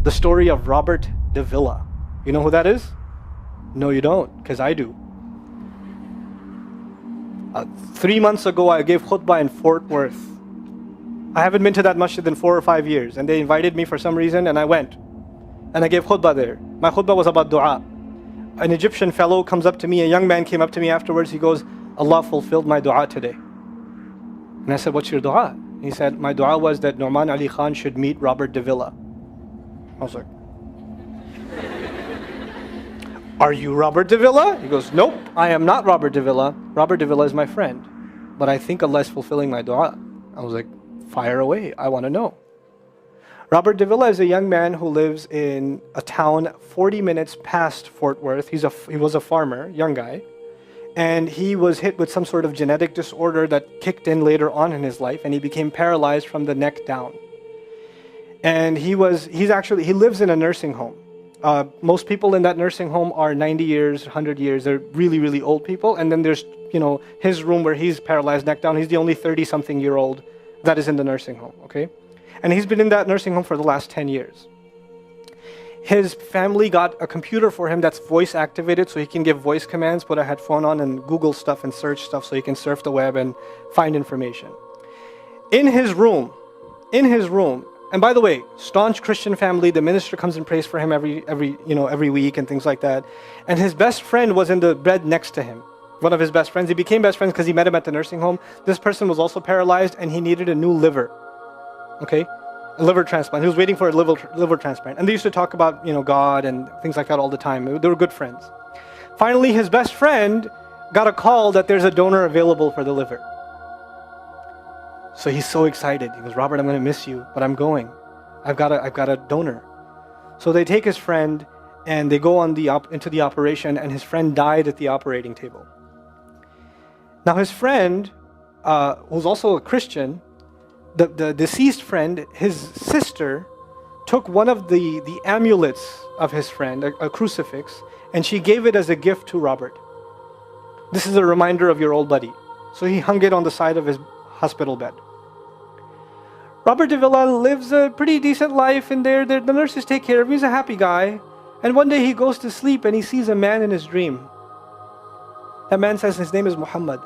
The story of Robert Davila. You know who that is? No, you don't, because I do. 3 months ago, I gave khutbah in Fort Worth. I haven't been to that masjid in 4 or 5 years, and they invited me for some reason, and I went. And I gave khutbah there. My khutbah was about dua. An Egyptian fellow comes up to me, a young man came up to me afterwards, he goes, Allah fulfilled my dua today. And I said, what's your dua? He said, my dua was that Nu'man Ali Khan should meet Robert Davila. I was like, are you Robert Davila? He goes, nope, I am not Robert Davila. Robert Davila is my friend. But I think Allah is fulfilling my dua. I was like, fire away, I want to know. Robert Davila is a young man who lives in a town 40 minutes past Fort Worth. He was a farmer, young guy. And he was hit with some sort of genetic disorder that kicked in later on in his life, and he became paralyzed from the neck down. And he lives in a nursing home. Most people in that nursing home are 90 years, 100 years. They're really, really old people. And then there's, his room where he's paralyzed neck down. He's the only 30-something-year-old that is in the nursing home, okay? And he's been in that nursing home for the last 10 years. His family got a computer for him that's voice activated, so he can give voice commands, put a headphone on and Google stuff and search stuff so he can surf the web and find information. In his room, and by the way, staunch Christian family, the minister comes and prays for him every week and things like that. And his best friend was in the bed next to him. One of his best friends. He became best friends because he met him at the nursing home. This person was also paralyzed and he needed a new liver. Okay? A liver transplant. He was waiting for a liver transplant. And they used to talk about, God and things like that all the time. They were good friends. Finally, his best friend got a call that there's a donor available for the liver. So he's so excited. He goes, Robert, I'm going to miss you, but I'm going. I've got a donor. So they take his friend and they go into the operation, and his friend died at the operating table. Now his friend, who's also a Christian, the deceased friend, his sister, took one of the amulets of his friend, a crucifix, and she gave it as a gift to Robert. This is a reminder of your old buddy. So he hung it on the side of his hospital bed. Robert Davila lives a pretty decent life in there. The nurses take care of him. He's a happy guy. And one day he goes to sleep and he sees a man in his dream. That man says his name is Muhammad.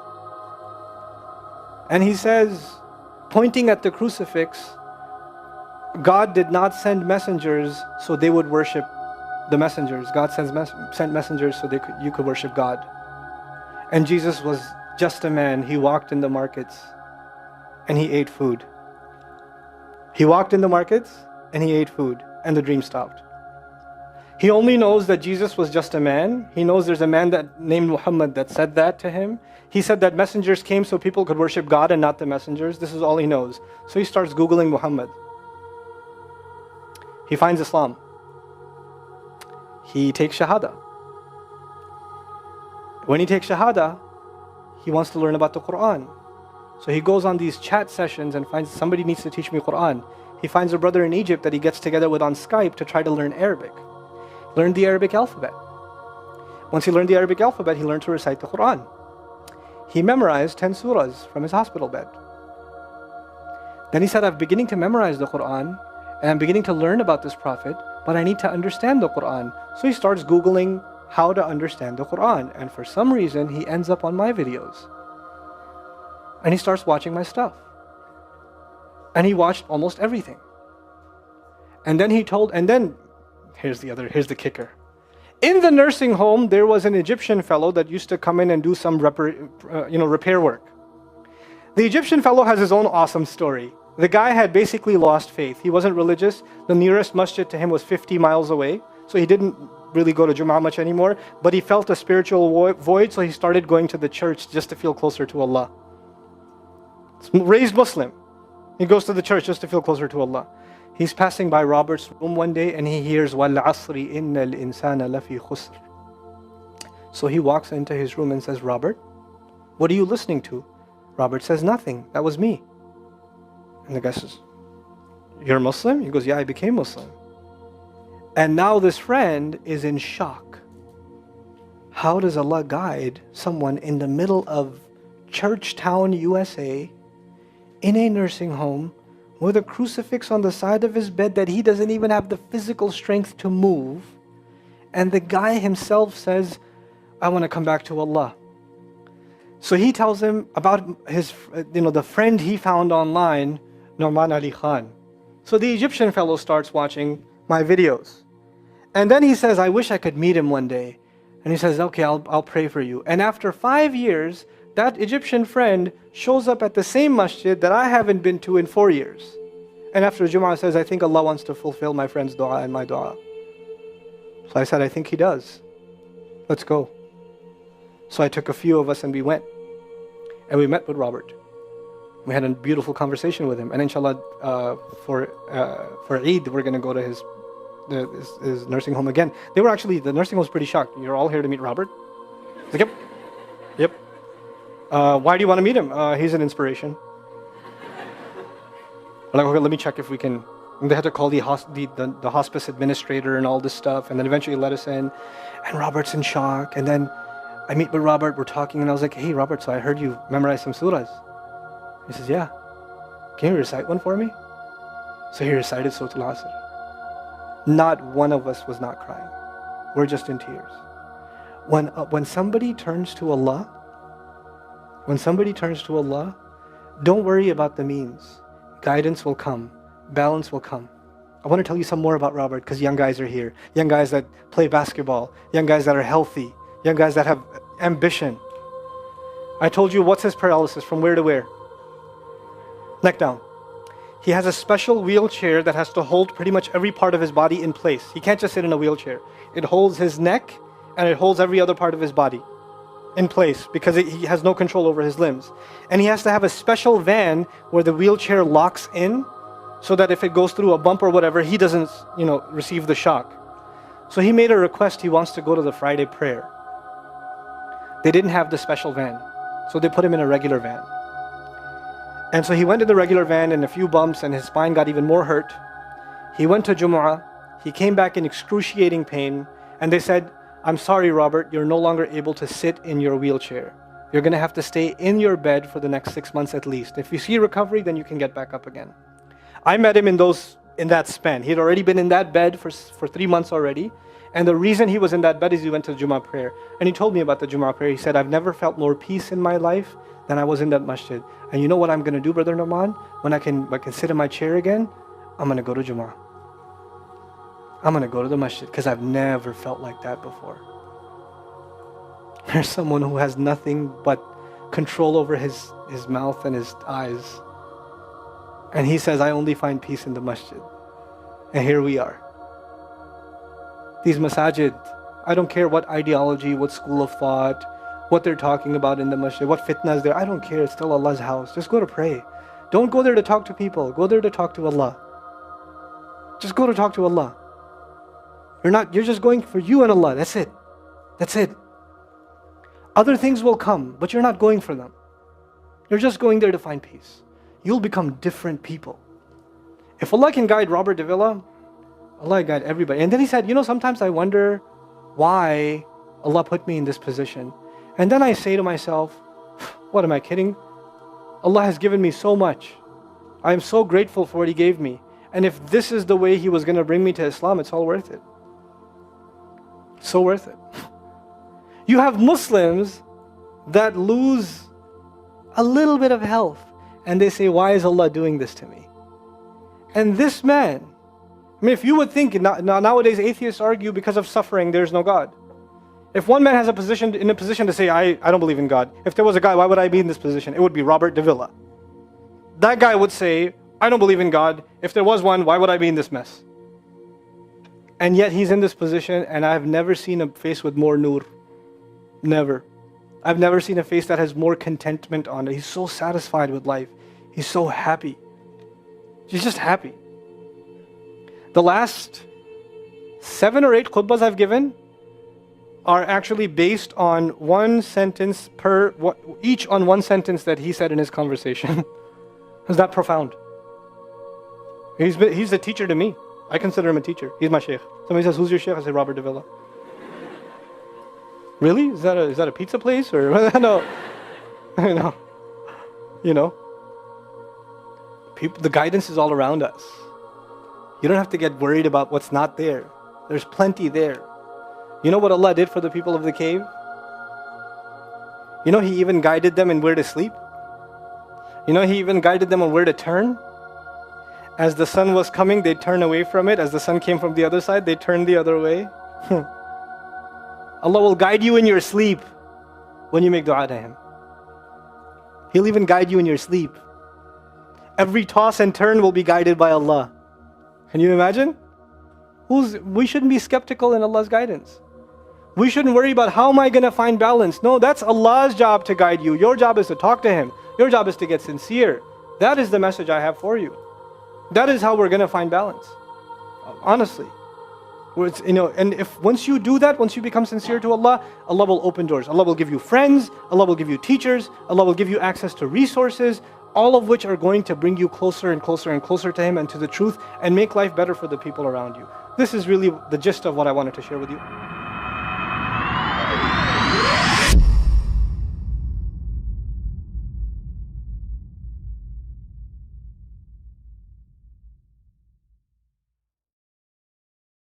And he says, pointing at the crucifix, God did not send messengers so they would worship the messengers. God sent messengers so you could worship God. And Jesus was just a man. He walked in the markets and he ate food. He walked in the markets and he ate food, and the dream stopped. He only knows that Jesus was just a man. He knows there's a man named Muhammad that said that to him. He said that messengers came so people could worship God and not the messengers. This is all he knows. So he starts Googling Muhammad. He finds Islam. He takes Shahada. When he takes Shahada, he wants to learn about the Quran. So he goes on these chat sessions and finds somebody needs to teach me Quran. He finds a brother in Egypt that he gets together with on Skype to try to learn Arabic. Learn the Arabic alphabet. Once he learned the Arabic alphabet, he learned to recite the Quran. He memorized 10 surahs from his hospital bed. Then he said, I'm beginning to memorize the Quran and I'm beginning to learn about this prophet, but I need to understand the Quran. So he starts Googling how to understand the Quran. And for some reason, he ends up on my videos. And he starts watching my stuff. And he watched almost everything. And then here's the kicker. In the nursing home, there was an Egyptian fellow that used to come in and do some repair work. The Egyptian fellow has his own awesome story. The guy had basically lost faith. He wasn't religious. The nearest masjid to him was 50 miles away. So he didn't really go to Jum'ah much anymore. But he felt a spiritual void, so he started going to the church just to feel closer to Allah. Raised Muslim. He goes to the church just to feel closer to Allah. He's passing by Robert's room one day and he hears وَالْعَصْرِ إِنَّ الْإِنسَانَ لَفِي خُسْرٍ. So he walks into his room and says, Robert, what are you listening to? Robert says, nothing. That was me. And the guy says, you're Muslim? He goes, yeah, I became Muslim. And now this friend is in shock. How does Allah guide someone in the middle of Churchtown, USA, in a nursing home, with a crucifix on the side of his bed that he doesn't even have the physical strength to move. And the guy himself says, I want to come back to Allah. So he tells him about his, the friend he found online, Norman Ali Khan. So the Egyptian fellow starts watching my videos. And then he says, I wish I could meet him one day. And he says, okay, I'll pray for you. And after 5 years, that Egyptian friend shows up at the same masjid that I haven't been to in 4 years. And after Jum'ah says, I think Allah wants to fulfill my friend's dua and my dua. So I said, I think He does. Let's go. So I took a few of us and we went. And we met with Robert. We had a beautiful conversation with him. And inshallah, for Eid, we're going to go to his nursing home again. The nursing home was pretty shocked. You're all here to meet Robert? He's like, yep. Why do you want to meet him? He's an inspiration. I'm like, okay, let me check if we can. And they had to call the hospice administrator and all this stuff, and then eventually let us in. And Robert's in shock. And then I meet with Robert, we're talking, and I was like, hey, Robert, so I heard you memorize some surahs. He says, yeah. Can you recite one for me? So he recited Surah Al-Asr. Not one of us was not crying. We're just in tears. When somebody turns to Allah, don't worry about the means. Guidance will come. Balance will come. I want to tell you some more about Robert because young guys are here. Young guys that play basketball. Young guys that are healthy. Young guys that have ambition. I told you what's his paralysis, from where to where? Neck down. He has a special wheelchair that has to hold pretty much every part of his body in place. He can't just sit in a wheelchair. It holds his neck and it holds every other part of his body in place because he has no control over his limbs. And he has to have a special van where the wheelchair locks in so that if it goes through a bump or whatever, he doesn't, receive the shock. So he made a request. He wants to go to the Friday prayer. They didn't have the special van, so they put him in a regular van. And so he went to the regular van and a few bumps and his spine got even more hurt. He went to Jumu'ah. He came back in excruciating pain and they said, I'm sorry, Robert, you're no longer able to sit in your wheelchair. You're going to have to stay in your bed for the next 6 months at least. If you see recovery, then you can get back up again. I met him in that span. He had already been in that bed for 3 months already. And the reason he was in that bed is he went to the Jummah prayer. And he told me about the Jummah prayer. He said, I've never felt more peace in my life than I was in that masjid. And you know what I'm going to do, Brother Norman? When I can sit in my chair again, I'm going to go to Jummah. I'm going to go to the masjid because I've never felt like that before. There's someone who has nothing but control over his mouth and his eyes. And he says, I only find peace in the masjid. And here we are. These masajid, I don't care what ideology, what school of thought, what they're talking about in the masjid, what fitna is there. I don't care. It's still Allah's house. Just go to pray. Don't go there to talk to people. Go there to talk to Allah. Just go to talk to Allah. You're just going for you and Allah. That's it. That's it. Other things will come, but you're not going for them. You're just going there to find peace. You'll become different people. If Allah can guide Robert Davila, Allah guide everybody. And then he said, sometimes I wonder why Allah put me in this position. And then I say to myself, what am I kidding? Allah has given me so much. I am so grateful for what He gave me. And if this is the way He was going to bring me to Islam, it's all worth it. So worth it. You have Muslims that lose a little bit of health and they say, why is Allah doing this to me? And this man, if you would think, nowadays atheists argue because of suffering, there's no God. If one man has in a position to say, I don't believe in God. If there was a guy, why would I be in this position? It would be Robert Davila. That guy would say, I don't believe in God. If there was one, why would I be in this mess? And yet he's in this position and I've never seen a face with more nur. Never. I've never seen a face that has more contentment on it. He's so satisfied with life. He's so happy. He's just happy. The last 7 or 8 khutbahs I've given are actually based on one sentence each on one sentence that he said in his conversation. Is that profound? He's a teacher to me. I consider him a teacher. He's my sheikh. Somebody says, who's your sheikh? I say, Robert Davila. Really? Is that a pizza place? Or no. The guidance is all around us. You don't have to get worried about what's not there. There's plenty there. You know what Allah did for the people of the cave? You know, He even guided them in where to sleep. You know, He even guided them on where to turn. As the sun was coming, they'd turn away from it. As the sun came from the other side, they'd turn the other way. Allah will guide you in your sleep when you make dua to Him. He'll even guide you in your sleep. Every toss and turn will be guided by Allah. Can you imagine? We shouldn't be skeptical in Allah's guidance. We shouldn't worry about how am I going to find balance. No, that's Allah's job to guide you. Your job is to talk to Him. Your job is to get sincere. That is the message I have for you. That is how we're going to find balance. Honestly. And if once you do that, once you become sincere to Allah, Allah will open doors. Allah will give you friends. Allah will give you teachers. Allah will give you access to resources, all of which are going to bring you closer and closer and closer to Him and to the truth and make life better for the people around you. This is really the gist of what I wanted to share with you.